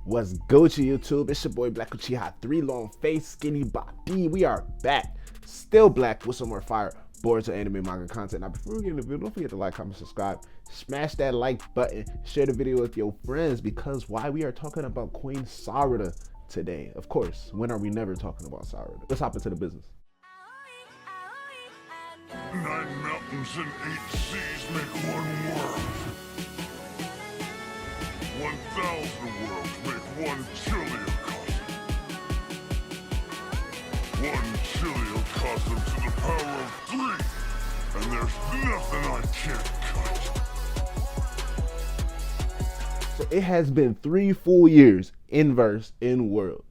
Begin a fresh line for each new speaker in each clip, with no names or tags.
What's Gucci YouTube? It's your boy Black Uchiha, 3 long face, skinny body. We are back, still black with some more fire Boruto anime manga content. Now before we get into the video, don't forget to like, comment, subscribe, smash that like button, share the video with your friends, because why? We are talking about Queen Sarada today. Of course, when are we never talking about Sarada? Let's hop into the business.
9 mountains and 8 seas make one world. 1,000 worlds make one chiliocosm. 1 chiliocosm to the power of 3, and there's nothing I can't cut.
So it has been 3 full years in verse, in world,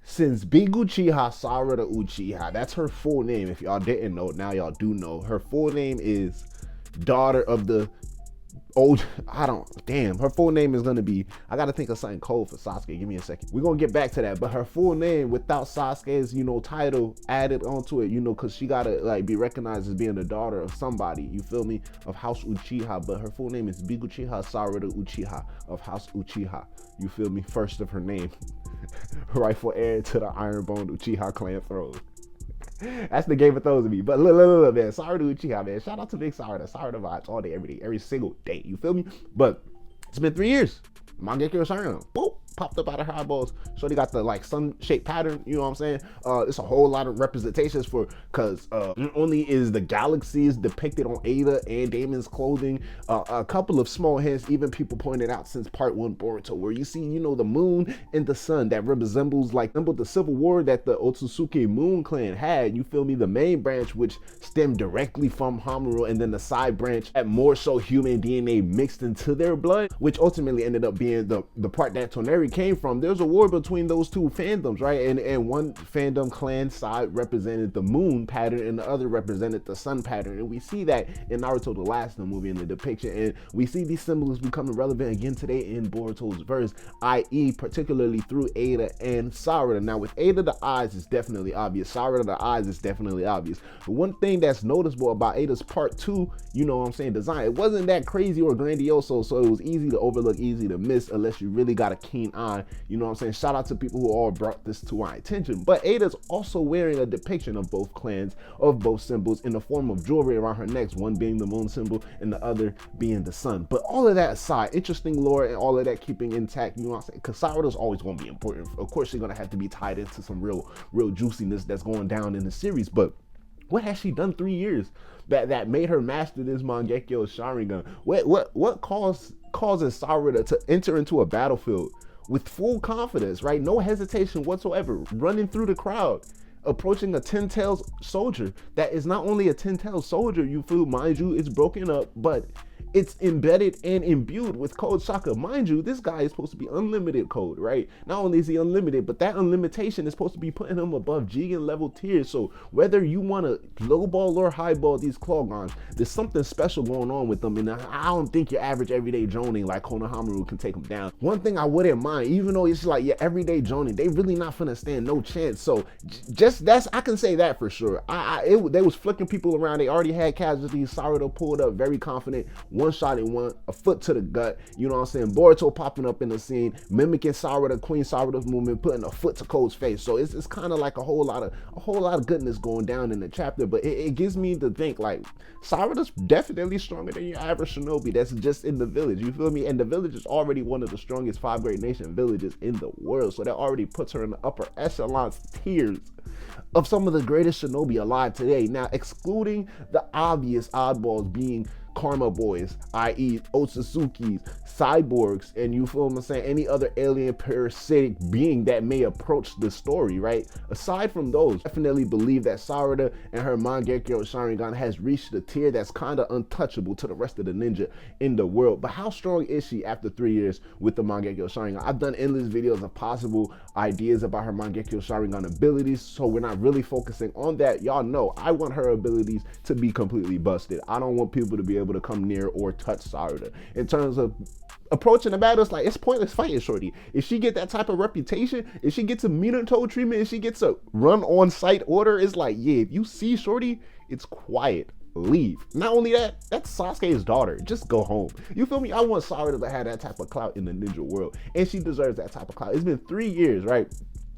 since Big Uchiha Sarada Uchiha, that's her full name. If y'all didn't know, now y'all do know. Her full name is daughter of the old, her full name is gonna be, I gotta think of something cold for Sasuke. Give me a second. We're gonna get back to that. But her full name without Sasuke's, title added onto it, because she gotta be recognized as being the daughter of somebody, you feel me, of House Uchiha. But her full name is Big Uchiha Sarada Uchiha of House Uchiha, you feel me, first of her name. Rightful heir to the Ironbone Uchiha clan throne. That's the Game of Thrones to me. But look, man, Sarada Uchiha, man. Shout out to Big Sarada. Sarada vibes all day, every day, every single day. You feel me? But it's been 3 years. Mangekyou Sharingan, boop, popped up out of her eyeballs. Shorty got the sun-shaped pattern, you know what I'm saying? It's a whole lot of representations because not only is the galaxies depicted on Ada and Damon's clothing, a couple of small hints, even people pointed out since part 1 Boruto, where you see, the moon and the sun that resembles the civil war that the Otsutsuki Moon clan had, you feel me? The main branch, which stemmed directly from Hamuro, and then the side branch had more so human DNA mixed into their blood, which ultimately ended up being the part that Toneri came from. There's a war between those two fandoms, right? And one fandom clan side represented the moon pattern and the other represented the sun pattern. And we see that in Naruto the Last movie in the depiction. And we see these symbols becoming relevant again today in Boruto's verse, i.e. particularly through Ada and Sarada. Now with Ada, the eyes is definitely obvious. Sarada, the eyes is definitely obvious. But one thing that's noticeable about Ada's part 2, design, it wasn't that crazy or grandioso, so it was easy to overlook, easy to miss, unless you really got a keen eye, shout out to people who all brought this to our attention. But Ada's also wearing a depiction of both clans, of both symbols, in the form of jewelry around her neck, one being the moon symbol and the other being the sun. But all of that aside, interesting lore and all of that keeping intact, because Sarada's always going to be important. Of course, she's going to have to be tied into some real juiciness that's going down in the series. But what has she done 3 years that made her master this Mangekyou Sharingan? What causes Sarada to enter into a battlefield with full confidence, right? No hesitation whatsoever, running through the crowd, approaching a 10-tailed soldier that is not only a 10-tailed soldier, you feel, mind you, it's broken up, but it's embedded and imbued with code Shaka. Mind you, this guy is supposed to be unlimited code, right? Not only is he unlimited, but that unlimitation is supposed to be putting him above Jigen level tiers. So whether you want to lowball or highball these Klogons, there's something special going on with them. And I don't think your average everyday Jonin like Konohamaru can take him down. One thing I wouldn't mind, even though it's like your everyday Jonin, they really not finna stand no chance. So I can say that for sure. They was flicking people around. They already had casualties. Sarada pulled up very confident. One shot in one, a foot to the gut, Boruto popping up in the scene, mimicking Sarada, Queen Sarada's movement, putting a foot to Code's face. So it's kind of like a whole lot of goodness going down in the chapter. But it gives me to think Sarada's definitely stronger than your average shinobi that's just in the village, you feel me? And the village is already one of the strongest 5 Great Nation villages in the world, so that already puts her in the upper echelon tiers of some of the greatest shinobi alive today. Now, excluding the obvious oddballs being Karma Boys, i.e. Otsutsuki's, cyborgs, and you feel what I'm saying, any other alien parasitic being that may approach the story, right? Aside from those, I definitely believe that Sarada and her Mangekyou Sharingan has reached a tier that's kind of untouchable to the rest of the ninja in the world. But how strong is she after 3 years with the Mangekyou Sharingan? I've done endless videos of possible ideas about her Mangekyou Sharingan abilities, so we're not really focusing on that. Y'all know I want her abilities to be completely busted. I don't want people to be able to come near or touch Sarada. In terms of approaching the battle, it's pointless fighting shorty. If she get that type of reputation, if she gets a Minato treatment, if she gets a run on site order, it's yeah, if you see shorty, it's quiet. leave. Not only that, that's Sasuke's daughter. Just go home. You feel me? I want Sarada to have that type of clout in the ninja world, and she deserves that type of clout. It's been 3 years, right?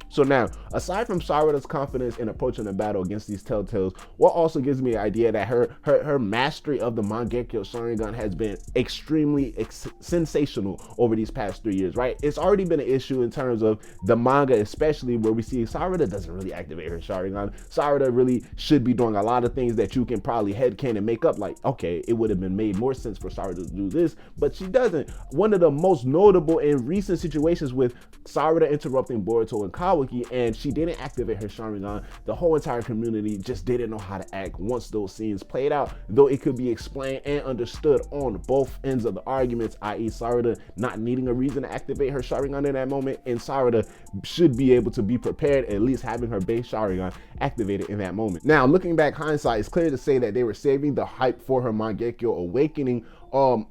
So now, aside from Sarada's confidence in approaching the battle against these Telltales, what also gives me an idea that her mastery of the Mangekyou Sharingan has been extremely sensational over these past 3 years, right? It's already been an issue in terms of the manga, especially where we see Sarada doesn't really activate her Sharingan. Sarada really should be doing a lot of things that you can probably headcanon and make up, like, okay, it would have been made more sense for Sarada to do this, but she doesn't. One of the most notable and recent situations with Sarada interrupting Boruto and Kawaki, and she didn't activate her Sharingan, the whole entire community just didn't know how to act once those scenes played out, though it could be explained and understood on both ends of the arguments, i.e. Sarada not needing a reason to activate her Sharingan in that moment, and Sarada should be able to be prepared, at least having her base Sharingan activated in that moment. Now, looking back hindsight, it's clear to say that they were saving the hype for her Mangekyou awakening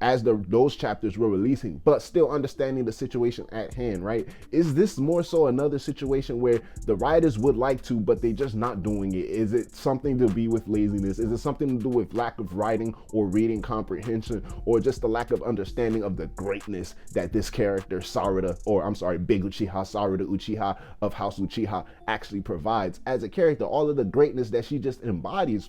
as those chapters were releasing, but still understanding the situation at hand, right? Is this more so another situation where the writers would like to, but they just not doing it? Is it something to be with laziness? Is it something to do with lack of writing or reading comprehension, or just the lack of understanding of the greatness that this character Sarada, or I'm sorry, Big Uchiha Sarada Uchiha of House Uchiha actually provides as a character? All of the greatness that she just embodies.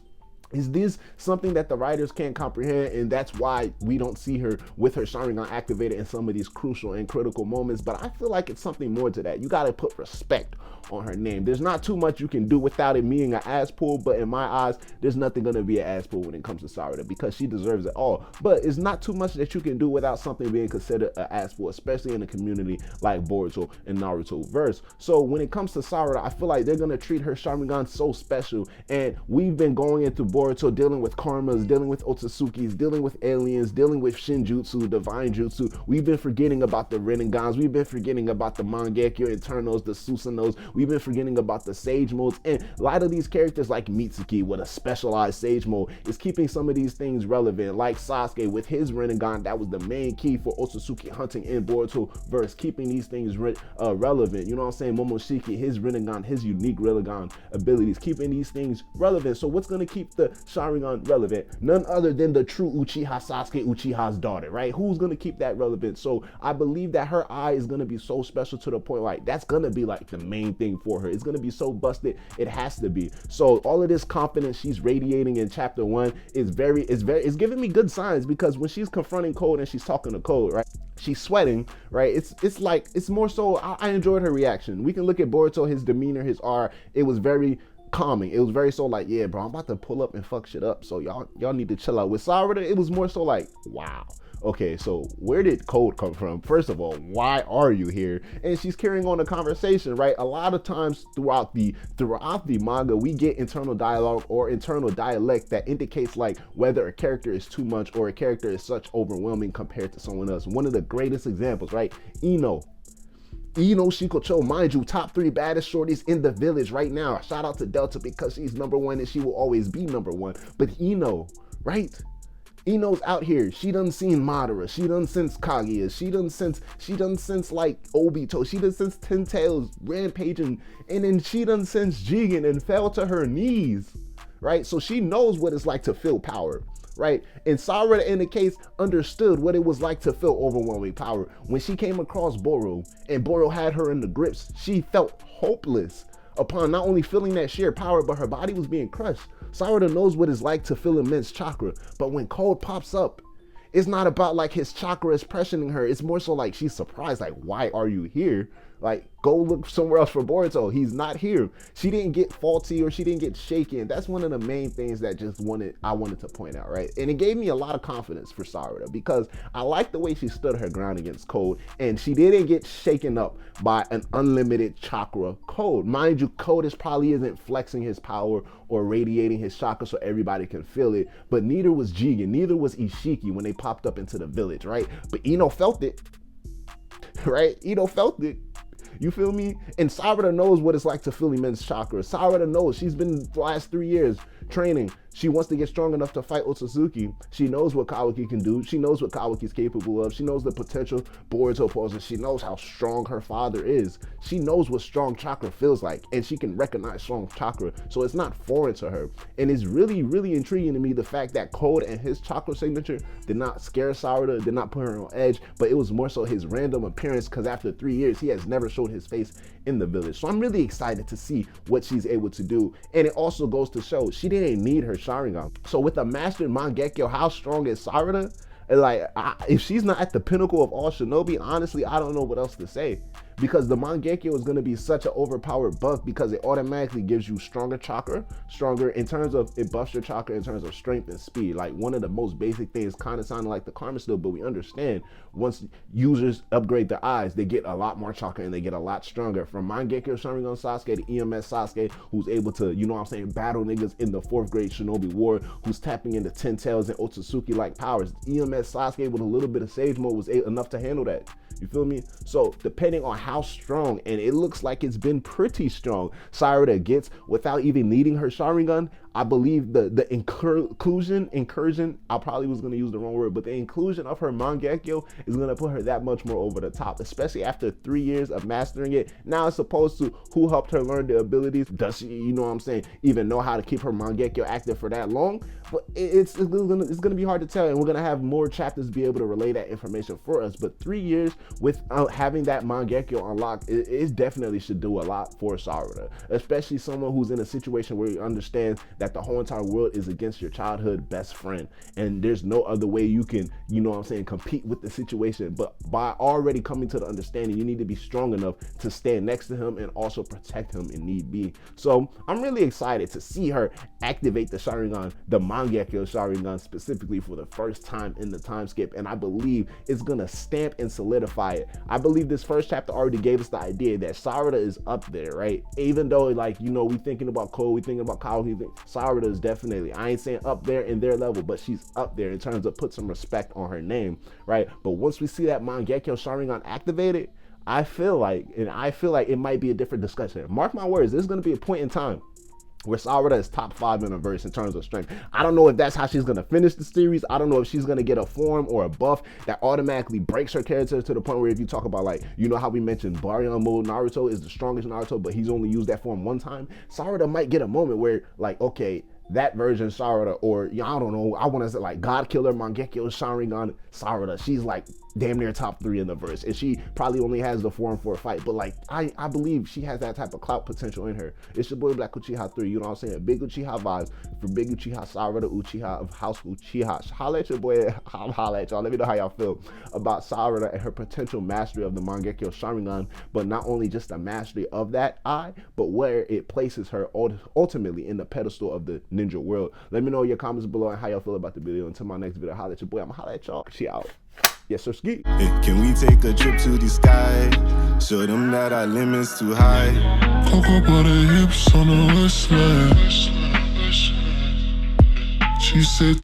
Is this something that the writers can't comprehend, and that's why we don't see her with her Sharingan activated in some of these crucial and critical moments? But I feel like it's something more to that. You got to put respect on her name. There's not too much you can do without it being an ass pull, but in my eyes, there's nothing going to be an ass pull when it comes to Sarada, because she deserves it all. But it's not too much that you can do without something being considered an ass pull, especially in a community like Boruto and Naruto verse. So when it comes to Sarada, I feel like they're going to treat her Sharingan so special, and we've been going into Boruto dealing with karmas, dealing with Otsutsuki's, dealing with aliens, dealing with Shinjutsu, divine jutsu. We've been forgetting about the Renegans. We've been forgetting about the Mangekyou Internals, the Susanos. We've been forgetting about the Sage modes. And a lot of these characters like Mitsuki with a specialized Sage mode is keeping some of these things relevant. Like Sasuke with his Renegan, that was the main key for Otsutsuki hunting in Boruto verse, keeping these things relevant. You know what I'm saying? Momoshiki, his Renegan, his unique Renegan abilities, keeping these things relevant. So what's going to keep the Sharingan relevant? None other than the true Uchiha Sasuke, Uchiha's daughter, right? Who's going to keep that relevant? So I believe that her eye is going to be so special to the point, like, that's going to be like the main thing for her. It's going to be so busted, it has to be. So all of this confidence she's radiating in chapter 1 is giving me good signs, because when she's confronting Code and she's talking to Code, right, she's sweating, right? It's more so, I enjoyed her reaction. We can look at Boruto, his demeanor, his aura. It was very calming. It was very so like, yeah, bro, I'm about to pull up and fuck shit up, so y'all need to chill out. With Sarada, it was more so like, wow, okay, so where did Code come from? First of all, why are you here? And she's carrying on the conversation, right? A lot of times throughout the manga, we get internal dialogue or internal dialect that indicates like whether a character is too much or a character is such overwhelming compared to someone else. One of the greatest examples, right? Ino Shikocho, mind you, top 3 baddest shorties in the village right now. Shout out to Delta, because she's number 1 and she will always be number 1. But Ino, right? Ino's out here. She done seen Madara. She done since Kaguya. She done since like Obito. She done since Ten Tails rampaging, and then she done since Jigen and fell to her knees, right? So she knows what it's like to feel power, right? And Sarada, in the case, understood what it was like to feel overwhelming power. When she came across Boro and Boro had her in the grips, she felt hopeless upon not only feeling that sheer power, but her body was being crushed. Sarada knows what it's like to feel immense chakra, but when Code pops up, it's not about like his chakra is pressuring her. It's more so like she's surprised, like, why are you here? Like, go look somewhere else for Boruto. He's not here. She didn't get faulty or she didn't get shaken. That's one of the main things that I wanted to point out, right? And it gave me a lot of confidence for Sarada, because I like the way she stood her ground against Code, and she didn't get shaken up by an unlimited chakra Code. Mind you, Code probably isn't flexing his power or radiating his chakra so everybody can feel it, but neither was Jigen, neither was Ishiki when they popped up into the village, right? But Ino felt it, right? Ino felt it. You feel me? And Sarada knows what it's like to feel immense chakra. Sarada knows. She's been the last 3 years training She wants to get strong enough to fight Otsutsuki. She knows what Kawaki can do. She knows what Kawaki's capable of. She knows the potential Boruto poses. She knows how strong her father is. She knows what strong chakra feels like, and she can recognize strong chakra, so it's not foreign to her. And it's really, really intriguing to me the fact that Code and his chakra signature did not scare Sarada, did not put her on edge, but it was more so his random appearance, because after 3 years, he has never showed his face in the village. So I'm really excited to see what she's able to do. And it also goes to show she didn't need her Sharingan. So with a mastered Mangekyou, how strong is Sarada? Like, if she's not at the pinnacle of all shinobi, honestly, I don't know what else to say. Because the Mangekyou is going to be such an overpowered buff, because it automatically gives you stronger chakra, stronger in terms of, it buffs your chakra in terms of strength and speed. Like, one of the most basic things, kind of sounding like the karma still, but we understand once users upgrade their eyes, they get a lot more chakra and they get a lot stronger. From Mangekyou Sharingan Sasuke to EMS Sasuke, who's able to, you know what I'm saying, battle niggas in the 4th grade shinobi war, who's tapping into 10 tails and Otsutsuki like powers. EMS Sasuke with a little bit of Sage Mode was enough to handle that. You feel me? So depending on how strong, and it looks like it's been pretty strong, Sarada gets without even needing her Sharingan, I believe the incursion, I probably was going to use the wrong word, but the inclusion of her Mangekyou is going to put her that much more over the top, especially after 3 years of mastering it. Now it's supposed to, who helped her learn the abilities? Does she, you know what I'm saying, even know how to keep her Mangekyou active for that long? But it's going to be hard to tell, and we're going to have more chapters be able to relay that information for us. But 3 years without having that Mangekyou unlocked, it definitely should do a lot for Sarada, especially someone who's in a situation where you understand that the whole entire world is against your childhood best friend, and there's no other way you can, you know what I'm saying, compete with the situation. But by already coming to the understanding, you need to be strong enough to stand next to him and also protect him in need be. So I'm really excited to see her activate the Sharingan, the Mangekyou Sharingan, specifically for the first time in the time skip, and I believe it's gonna stamp and solidify it. I believe this first chapter already gave us the idea that Sarada is up there, right? Even though, like, you know, we thinking about Cole, we thinking about Kyle, Sarada is definitely, I ain't saying up there in their level, but she's up there in terms of put some respect on her name, right? But once we see that Mangekyou Sharingan activated, I feel like it might be a different discussion. Mark my words, there's going to be a point in time where Sarada is top 5 in a verse in terms of strength. I don't know if that's how she's going to finish the series. I don't know if she's going to get a form or a buff that automatically breaks her character to the point where, if you talk about, like, you know how we mentioned Baryon mode Naruto is the strongest Naruto, but he's only used that form one time. Sarada might get a moment where, like, okay, that version Sarada, or, I don't know, I want to say like God Killer Mangekyou Sharingan Sarada, she's like damn near top 3 in the verse, and she probably only has the form for a fight, but like I believe she has that type of clout potential in her. It's your boy Black Uchiha 3, you know what I'm saying? Big Uchiha vibes for Big Uchiha Sarada, Uchiha of House Uchiha. Holla at your boy, holla at y'all. Let me know how y'all feel about Sarada and her potential mastery of the Mangekyou Sharingan, but not only just the mastery of that but where it places her ultimately in the pedestal of the ninja world. Let me know in your comments below and how y'all feel about the video. Until my next video, holla at your boy. I'ma holla at y'all. She out. Yes, sir, ski.
Hey, can we take a trip to the sky? Show them that our limit's too high. Cocoa butter hips on the west side. She said